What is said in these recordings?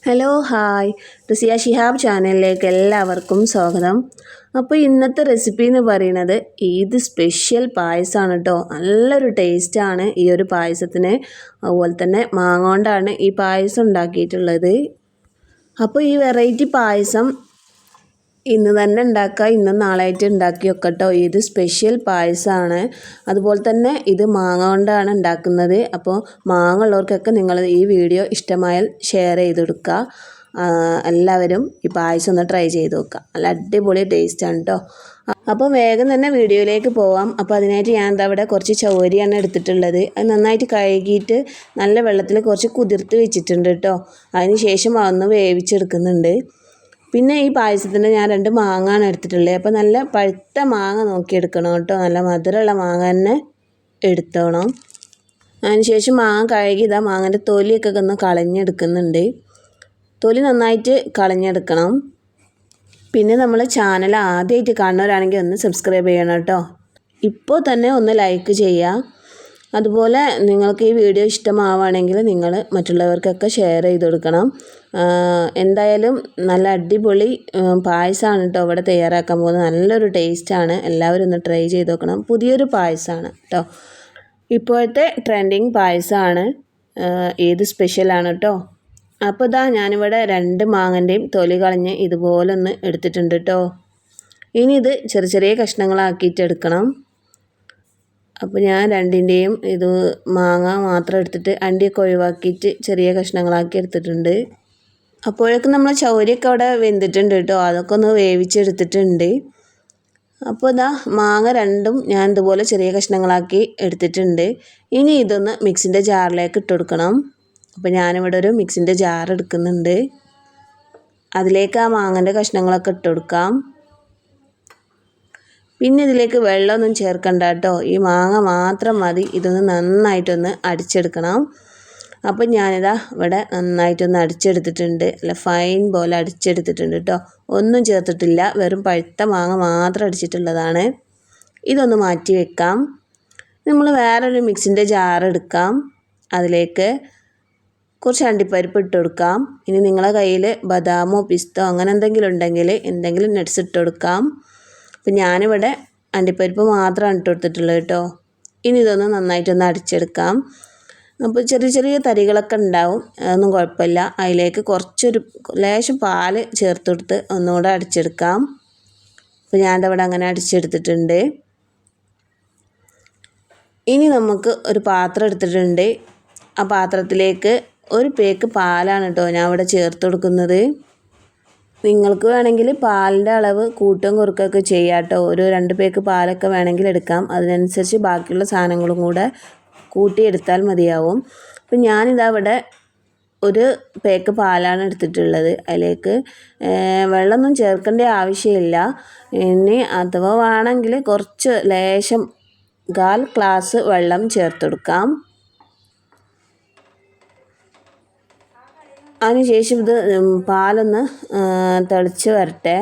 Hello hi Rusiya Shihab ചാനലിലേക്ക് എല്ലാവർക്കും സ്വാഗതം. അപ്പോൾ ഇന്നത്തെ റെസിപ്പി എന്ന് പറയുന്നത് ഈദ് സ്പെഷ്യൽ പായസമാണ് കേട്ടോ. നല്ലൊരു ടേസ്റ്റാണ് ഈ ഒരു പായസത്തിന്. അതുപോലെ തന്നെ മാങ്ങ കൊണ്ടാണ് ഈ പായസം ഉണ്ടാക്കിയിട്ടുള്ളത്. അപ്പോൾ ഈ വെറൈറ്റി പായസം ഇന്ന് തന്നെ ഉണ്ടാക്കുക, ഇന്നും നാളായിട്ട് ഉണ്ടാക്കി വെക്കട്ടോ. ഇത് സ്പെഷ്യൽ പായസമാണ്. അതുപോലെ തന്നെ ഇത് മാങ്ങ കൊണ്ടാണ് ഉണ്ടാക്കുന്നത്. അപ്പോൾ മാങ്ങ ഉള്ളവർക്കൊക്കെ നിങ്ങൾ ഈ വീഡിയോ ഇഷ്ടമായാൽ ഷെയർ ചെയ്ത് കൊടുക്കുക. എല്ലാവരും ഈ പായസം ഒന്ന് ട്രൈ ചെയ്ത് നോക്കുക. നല്ല അടിപൊളി ടേസ്റ്റാണ് കേട്ടോ. അപ്പോൾ വേഗം തന്നെ വീഡിയോയിലേക്ക് പോവാം. അപ്പോൾ അതിനായിട്ട് ഞാൻ എന്താ ഇവിടെ കുറച്ച് ചൗരിയാണ് എടുത്തിട്ടുള്ളത്. അത് നന്നായിട്ട് കഴുകിയിട്ട് നല്ല വെള്ളത്തിൽ കുറച്ച് കുതിർത്ത് വെച്ചിട്ടുണ്ട് കേട്ടോ. അതിന് ശേഷം അതൊന്ന് വേവിച്ചെടുക്കുന്നുണ്ട്. പിന്നെ ഈ പായസത്തിന് ഞാൻ 2 മാങ്ങയാണ് എടുത്തിട്ടുള്ളത്. അപ്പോൾ നല്ല പഴുത്ത മാങ്ങ നോക്കിയെടുക്കണം കേട്ടോ. നല്ല മധുരമുള്ള മാങ്ങ തന്നെ എടുത്തോണം. അതിനുശേഷം മാങ്ങ കഴുകി മാങ്ങൻ്റെ തൊലിയൊക്കെ ഒന്ന് കളഞ്ഞെടുക്കുന്നുണ്ട്. തൊലി നന്നായിട്ട് കളഞ്ഞെടുക്കണം. പിന്നെ നമ്മൾ ചാനൽ ആദ്യമായിട്ട് കാണുന്നവരാണെങ്കിൽ ഒന്ന് സബ്സ്ക്രൈബ് ചെയ്യണം കേട്ടോ. ഇപ്പോൾ തന്നെ ഒന്ന് ലൈക്ക് ചെയ്യുക. അതുപോലെ നിങ്ങൾക്ക് ഈ വീഡിയോ ഇഷ്ടമാവുകയാണെങ്കിൽ നിങ്ങൾ മറ്റുള്ളവർക്കൊക്കെ ഷെയർ ചെയ്ത് കൊടുക്കണം. എന്തായാലും നല്ല അടിപൊളി പായസമാണ് കേട്ടോ ഇവിടെ തയ്യാറാക്കാൻ പോകുന്നത്. നല്ലൊരു ടേസ്റ്റാണ്. എല്ലാവരും ഒന്ന് ട്രൈ ചെയ്ത് നോക്കണം. പുതിയൊരു പായസമാണ് കേട്ടോ. ഇപ്പോഴത്തെ ട്രെൻഡിങ് പായസമാണ്. ഏത് സ്പെഷ്യലാണ് കേട്ടോ. അപ്പോൾ ഞാനിവിടെ 2 മാങ്ങൻ്റെയും തൊലി കളഞ്ഞ് ഇതുപോലെ ഒന്ന് എടുത്തിട്ടുണ്ട് കേട്ടോ. ഇനി ഇത് ചെറിയ ചെറിയ കഷ്ണങ്ങളാക്കിയിട്ട് എടുക്കണം. അപ്പോൾ ഞാൻ 2ൻ്റെയും ഇത് മാങ്ങ മാത്രം എടുത്തിട്ട് അണ്ടിയൊക്കെ ഒഴിവാക്കിയിട്ട് ചെറിയ കഷ്ണങ്ങളാക്കി എടുത്തിട്ടുണ്ട്. അപ്പോഴേക്കും നമ്മൾ ചൗരിയൊക്കെ അവിടെ വെന്തിട്ടുണ്ട് കേട്ടോ. അതൊക്കെ ഒന്ന് വേവിച്ചെടുത്തിട്ടുണ്ട്. അപ്പോൾ മാങ്ങ 2ഉം ഞാൻ ഇതുപോലെ ചെറിയ കഷ്ണങ്ങളാക്കി എടുത്തിട്ടുണ്ട്. ഇനി ഇതൊന്ന് മിക്സിൻ്റെ ജാറിലേക്ക് ഇട്ട് കൊടുക്കണം. അപ്പോൾ ഞാനിവിടെ ഒരു മിക്സിൻ്റെ ജാർ എടുക്കുന്നുണ്ട്. അതിലേക്ക് ആ മാങ്ങൻ്റെ കഷ്ണങ്ങളൊക്കെ ഇട്ട് കൊടുക്കാം. പിന്നെ ഇതിലേക്ക് വെള്ളമൊന്നും ചേർക്കണ്ട കേട്ടോ. ഈ മാങ്ങ മാത്രം മതി. ഇതൊന്ന് നന്നായിട്ടൊന്ന് അടിച്ചെടുക്കണം. അപ്പോൾ ഞാനിതാ ഇവിടെ നന്നായിട്ടൊന്ന് അടിച്ചെടുത്തിട്ടുണ്ട്. അല്ല ഫൈൻ പോലെ അടിച്ചെടുത്തിട്ടുണ്ട് കേട്ടോ. ഒന്നും ചേർത്തിട്ടില്ല. വെറും പഴുത്ത മാങ്ങ മാത്രം അടിച്ചിട്ടുള്ളതാണ്. ഇതൊന്ന് മാറ്റി വെക്കാം. നമ്മൾ വേറൊരു മിക്സിൻ്റെ ജാർ എടുക്കാം. അതിലേക്ക് കുറച്ച് അണ്ടിപ്പരിപ്പ് ഇട്ട് കൊടുക്കാം. ഇനി നിങ്ങളുടെ കയ്യിൽ ബദാമോ പിസ്തോ അങ്ങനെ എന്തെങ്കിലും ഉണ്ടെങ്കിൽ എന്തെങ്കിലും നട്ട്സ് ഇട്ട് കൊടുക്കാം. അപ്പം ഞാനിവിടെ അണ്ടിപ്പരിപ്പ് മാത്രമാണ് ഇട്ട് കൊടുത്തിട്ടുള്ളത് കേട്ടോ. ഇനി ഇതൊന്ന് നന്നായിട്ടൊന്ന് അടിച്ചെടുക്കാം. അപ്പോൾ ചെറിയ ചെറിയ തരികളൊക്കെ ഉണ്ടാവും. അതൊന്നും കുഴപ്പമില്ല. അതിലേക്ക് കുറച്ചൊരു ലേശം പാൽ ചേർത്ത് കൊടുത്ത് ഒന്നുകൂടെ അടിച്ചെടുക്കാം. അപ്പോൾ ഞാനിവിടെ അങ്ങനെ അടിച്ചെടുത്തിട്ടുണ്ട്. ഇനി നമുക്ക് ഒരു പാത്രം എടുത്തിട്ടുണ്ട്. ആ പാത്രത്തിലേക്ക് 1 പേക്ക് പാലാണ് കേട്ടോ ഞാൻ ഇവിടെ ചേർത്ത് കൊടുക്കുന്നത്. നിങ്ങൾക്ക് വേണമെങ്കിൽ പാലിൻ്റെ അളവ് കൂട്ടുകയും കുറയ്ക്കുകയൊക്കെ ചെയ്യാം കേട്ടോ. ഒരു 2 പേക്ക് പാലൊക്കെ വേണമെങ്കിൽ എടുക്കാം. അതിനനുസരിച്ച് ബാക്കിയുള്ള സാധനങ്ങളും കൂടെ കൂട്ടിയെടുത്താൽ മതിയാവും. അപ്പം ഞാനിതാ ഇവിടെ 1 പേക്ക് പാലാണ് എടുത്തിട്ടുള്ളത്. അതിലേക്ക് വെള്ളമൊന്നും ചേർക്കേണ്ട ആവശ്യമില്ല. ഇനി അഥവാ വേണമെങ്കിൽ കുറച്ച് ലേശം 1/4 ഗ്ലാസ് വെള്ളം ചേർത്ത് കൊടുക്കാം. അതിനുശേഷം ഇത് പാലൊന്ന് തിളച്ച് വരട്ടെ.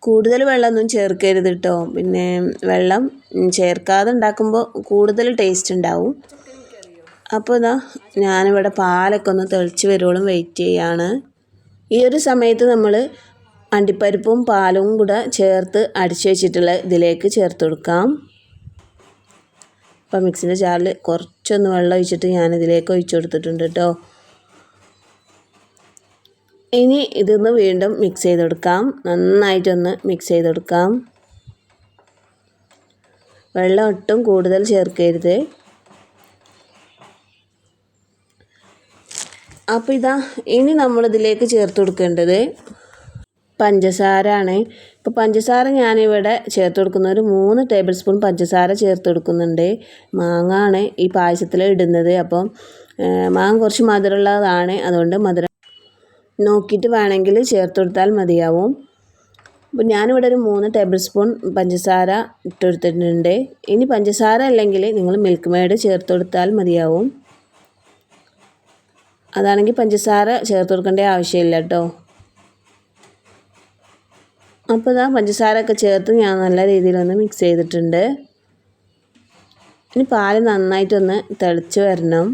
കൂടുതൽ വെള്ളമൊന്നും ചേർക്കരുത് കേട്ടോ. പിന്നെ വെള്ളം ചേർക്കാതെ ഉണ്ടാക്കുമ്പോൾ കൂടുതൽ ടേസ്റ്റ് ഉണ്ടാവും. അപ്പോൾ ഞാനിവിടെ പാലൊക്കെ ഒന്ന് തിളച്ച് വരുവോളം വെയിറ്റ് ചെയ്യാണ്. ഈ ഒരു സമയത്ത് നമ്മൾ അണ്ടിപ്പരിപ്പും പാലും കൂടെ ചേർത്ത് അടിച്ച് വെച്ചിട്ടുള്ള ഇതിലേക്ക് ചേർത്ത് കൊടുക്കാം. അപ്പോൾ മിക്സിൻ്റെ ജാറിൽ കുറച്ചൊന്ന് വെള്ളം ഒഴിച്ചിട്ട് ഞാനിതിലേക്ക് ഒഴിച്ചു കൊടുത്തിട്ടുണ്ട് കേട്ടോ. ഇനി ഇതൊന്ന് വീണ്ടും മിക്സ് ചെയ്ത് കൊടുക്കാം. നന്നായിട്ടൊന്ന് മിക്സ് ചെയ്ത് കൊടുക്കാം. വെള്ളം ഒട്ടും കൂടുതൽ ചേർക്കരുത്. അപ്പോൾ ഇനി നമ്മളിതിലേക്ക് ചേർത്ത് കൊടുക്കേണ്ടത് പഞ്ചസാര ആണ്. ഇപ്പോൾ പഞ്ചസാര ഞാനിവിടെ ചേർത്ത് കൊടുക്കുന്ന ഒരു 3 ടേബിൾ സ്പൂൺ പഞ്ചസാര ചേർത്ത് കൊടുക്കുന്നുണ്ട്. മാങ്ങ ആണ് ഈ പായസത്തിൽ ഇടുന്നത്. അപ്പം മാങ്ങ കുറച്ച് മധുരമുള്ളതാണ്. അതുകൊണ്ട് മധുരം നോക്കിയിട്ട് വേണമെങ്കിൽ ചേർത്ത് കൊടുത്താൽ മതിയാവും. അപ്പോൾ ഞാനിവിടെ ഒരു 3 ടേബിൾ സ്പൂൺ പഞ്ചസാര ഇട്ടെടുത്തിട്ടുണ്ട്. ഇനി പഞ്ചസാര അല്ലെങ്കിൽ നിങ്ങൾ മിൽക്ക് മെയ്ഡ് ചേർത്ത് കൊടുത്താൽ മതിയാവും. അതാണെങ്കിൽ പഞ്ചസാര ചേർത്ത് കൊടുക്കേണ്ട ആവശ്യമില്ല കേട്ടോ. അപ്പോൾ പഞ്ചസാരയൊക്കെ ചേർത്ത് ഞാൻ നല്ല രീതിയിലൊന്ന് മിക്സ് ചെയ്തിട്ടുണ്ട്. ഇനി പാൽ നന്നായിട്ടൊന്ന് തിളച്ച് വരണം.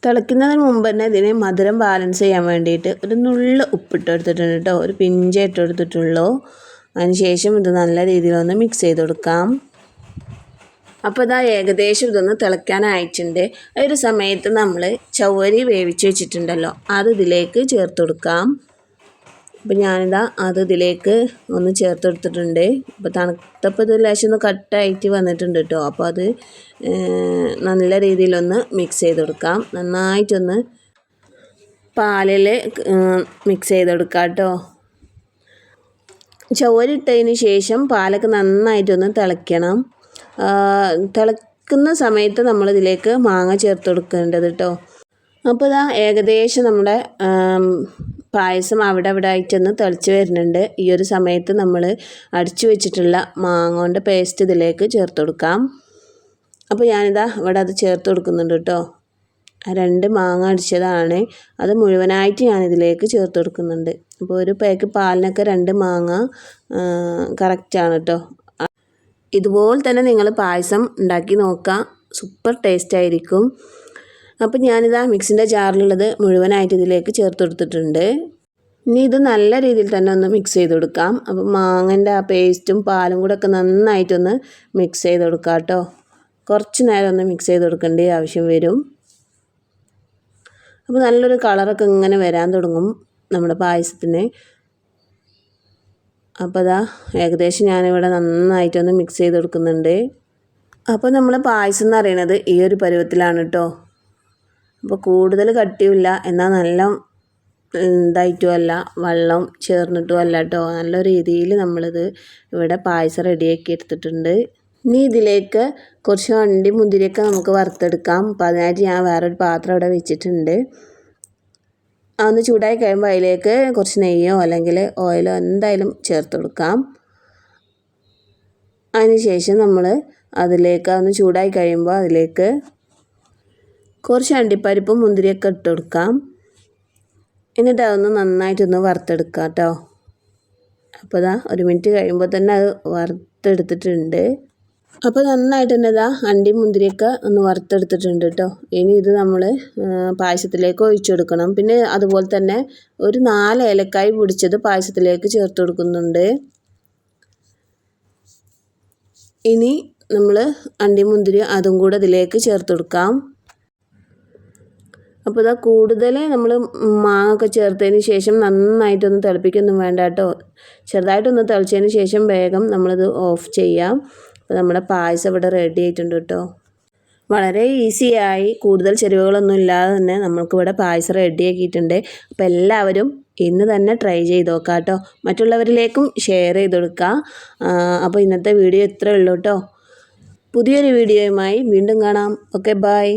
തിളയ്ക്കുന്നതിന് മുമ്പ് തന്നെ ഇതിന് മധുരം ബാലൻസ് ചെയ്യാൻ വേണ്ടിയിട്ട് ഒരു നുള്ള് ഉപ്പിട്ട് എടുത്തിട്ടുണ്ട് കേട്ടോ, ഒരു പിഞ്ചേ ഇട്ട് എടുത്തിട്ടുള്ളൂ. അതിന് ശേഷം ഇത് നല്ല രീതിയിലൊന്ന് മിക്സ് ചെയ്ത് കൊടുക്കാം. അപ്പോൾ ഇതാ ഏകദേശം ഇതൊന്ന് തിളയ്ക്കാനായിട്ടുണ്ട്. ഒരു സമയത്ത് നമ്മൾ ചവ്വരി വേവിച്ച് വെച്ചിട്ടുണ്ടല്ലോ, അത് ഇതിലേക്ക് ചേർത്ത് കൊടുക്കാം. അപ്പോൾ ഞാനിതാ അത് ഇതിലേക്ക് ഒന്ന് ചേർത്ത് കൊടുത്തിട്ടുണ്ട്. അപ്പോൾ തണുത്തപ്പോൾ ഇത് ലേശം ഒന്ന് കട്ടായിട്ട് വന്നിട്ടുണ്ട് കേട്ടോ. അപ്പോൾ അത് നല്ല രീതിയിലൊന്ന് മിക്സ് ചെയ്ത് കൊടുക്കാം. നന്നായിട്ടൊന്ന് പാലിൽ മിക്സ് ചെയ്ത് കൊടുക്കാം കേട്ടോ. ചവ്വരി ഇട്ടതിന് ശേഷം പാലൊക്കെ നന്നായിട്ടൊന്ന് തിളയ്ക്കണം. തിളക്കുന്ന സമയത്ത് നമ്മളിതിലേക്ക് മാങ്ങ ചേർത്ത് കൊടുക്കേണ്ടത് കേട്ടോ. അപ്പോൾ ഇതാ ഏകദേശം നമ്മുടെ പായസം അവിടെ ആയിട്ടൊന്ന് തിളച്ച് വരുന്നുണ്ട്. ഈ ഒരു സമയത്ത് നമ്മൾ അടിച്ചു വെച്ചിട്ടുള്ള മാങ്ങോൻ്റെ പേസ്റ്റ് ഇതിലേക്ക് ചേർത്ത് കൊടുക്കാം. അപ്പോൾ ഞാനിതാ ഇവിടെ അത് ചേർത്ത് കൊടുക്കുന്നുണ്ട് കേട്ടോ. 2 മാങ്ങ അടിച്ചതാണ്, അത് മുഴുവനായിട്ട് ഞാനിതിലേക്ക് ചേർത്ത് കൊടുക്കുന്നുണ്ട്. അപ്പോൾ ഒരു പാക്ക് പാലിനൊക്കെ 2 മാങ്ങ കറക്റ്റാണ് കേട്ടോ. ഇതുപോലെ തന്നെ നിങ്ങൾ പായസം ഉണ്ടാക്കി നോക്കുക, സൂപ്പർ ടേസ്റ്റ് ആയിരിക്കും. അപ്പോൾ ഞാനിതാ മിക്സിൻ്റെ ജാറിലുള്ളത് മുഴുവനായിട്ട് ഇതിലേക്ക് ചേർത്ത് കൊടുത്തിട്ടുണ്ട്. ഇനി ഇത് നല്ല രീതിയിൽ തന്നെ ഒന്ന് മിക്സ് ചെയ്ത് കൊടുക്കാം. അപ്പോൾ മാങ്ങൻ്റെ ആ പേസ്റ്റും പാലും കൂടെ ഒക്കെ നന്നായിട്ടൊന്ന് മിക്സ് ചെയ്ത് കൊടുക്കാം കേട്ടോ. കുറച്ച് നേരം ഒന്ന് മിക്സ് ചെയ്ത് കൊടുക്കേണ്ട ആവശ്യം വരും. അപ്പോൾ നല്ലൊരു കളറൊക്കെ ഇങ്ങനെ വരാൻ തുടങ്ങും നമ്മുടെ പായസത്തിന്. അപ്പോൾ അതാ ഏകദേശം ഞാനിവിടെ നന്നായിട്ടൊന്ന് മിക്സ് ചെയ്ത് കൊടുക്കുന്നുണ്ട്. അപ്പോൾ നമ്മൾ പായസം എന്ന് പറയുന്നത് ഈ ഒരു പരുവത്തിലാണ് കേട്ടോ. അപ്പോൾ കൂടുതൽ കട്ടിയുമില്ല, എന്നാൽ നല്ല ഇതായിട്ടും അല്ല, വെള്ളം ചേർന്നിട്ടും അല്ല കേട്ടോ. നല്ല രീതിയിൽ നമ്മളിത് ഇവിടെ പായസം റെഡിയാക്കി എടുത്തിട്ടുണ്ട്. ഇനി ഇതിലേക്ക് കുറച്ച് അണ്ടി മുന്തിരിയൊക്കെ നമുക്ക് വറുത്തെടുക്കാം. അപ്പോൾ അതിനായിട്ട് ഞാൻ വേറൊരു പാത്രം ഇവിടെ വെച്ചിട്ടുണ്ട്. അതൊന്ന് ചൂടായി കഴിയുമ്പോൾ അതിലേക്ക് കുറച്ച് നെയ്യോ അല്ലെങ്കിൽ ഓയിലോ എന്തായാലും ചേർത്ത് കൊടുക്കാം. അതിന് ശേഷം നമ്മൾ അതിലേക്ക് അതൊന്ന് ചൂടായി കഴിയുമ്പോൾ അതിലേക്ക് കുറച്ച് അണ്ടിപ്പരിപ്പും മുന്തിരിയൊക്കെ ഇട്ട് കൊടുക്കാം. എന്നിട്ട് അതൊന്ന് നന്നായിട്ടൊന്ന് വറുത്തെടുക്കാം കേട്ടോ. അപ്പോൾ ഇതാ 1 മിനിറ്റ് കഴിയുമ്പോൾ തന്നെ അത് വറുത്തെടുത്തിട്ടുണ്ട്. അപ്പോൾ നന്നായിട്ട് തന്നെ ഇതാ അണ്ടി മുന്തിരിയൊക്കെ ഒന്ന് വറുത്തെടുത്തിട്ടുണ്ട് കേട്ടോ. ഇനി ഇത് നമ്മൾ പായസത്തിലേക്ക് ഒഴിച്ചു കൊടുക്കണം. പിന്നെ അതുപോലെ തന്നെ ഒരു 4 ഏലക്കായ് പൊടിച്ചത് പായസത്തിലേക്ക് ചേർത്ത് കൊടുക്കുന്നുണ്ട്. ഇനി നമ്മൾ അണ്ടി മുന്തിരി അതും കൂടെ ഇതിലേക്ക് ചേർത്ത് കൊടുക്കാം. അപ്പോൾ ഇതാ കൂടുതൽ നമ്മൾ മാങ്ങ ഒക്കെ ചേർത്തതിന് ശേഷം നന്നായിട്ടൊന്ന് തിളപ്പിക്കൊന്നും വേണ്ട കേട്ടോ. ചെറുതായിട്ടൊന്ന് തിളച്ചതിന് ശേഷം വേഗം നമ്മളിത് ഓഫ് ചെയ്യാം. അപ്പോൾ നമ്മുടെ പായസം ഇവിടെ റെഡി ആയിട്ടുണ്ട് കേട്ടോ. വളരെ ഈസിയായി കൂടുതൽ ചേരുവകളൊന്നും ഇല്ലാതെ തന്നെ നമ്മൾക്കിവിടെ പായസം റെഡി ആക്കിയിട്ടുണ്ട്. അപ്പോൾ എല്ലാവരും ഇന്ന് തന്നെ ട്രൈ ചെയ്ത് നോക്കാം കേട്ടോ. മറ്റുള്ളവരിലേക്കും ഷെയർ ചെയ്ത് കൊടുക്കുക. അപ്പോൾ ഇന്നത്തെ വീഡിയോ ഇത്രയേ ഉള്ളൂ കേട്ടോ. പുതിയൊരു വീഡിയോയുമായി വീണ്ടും കാണാം. Okay, by.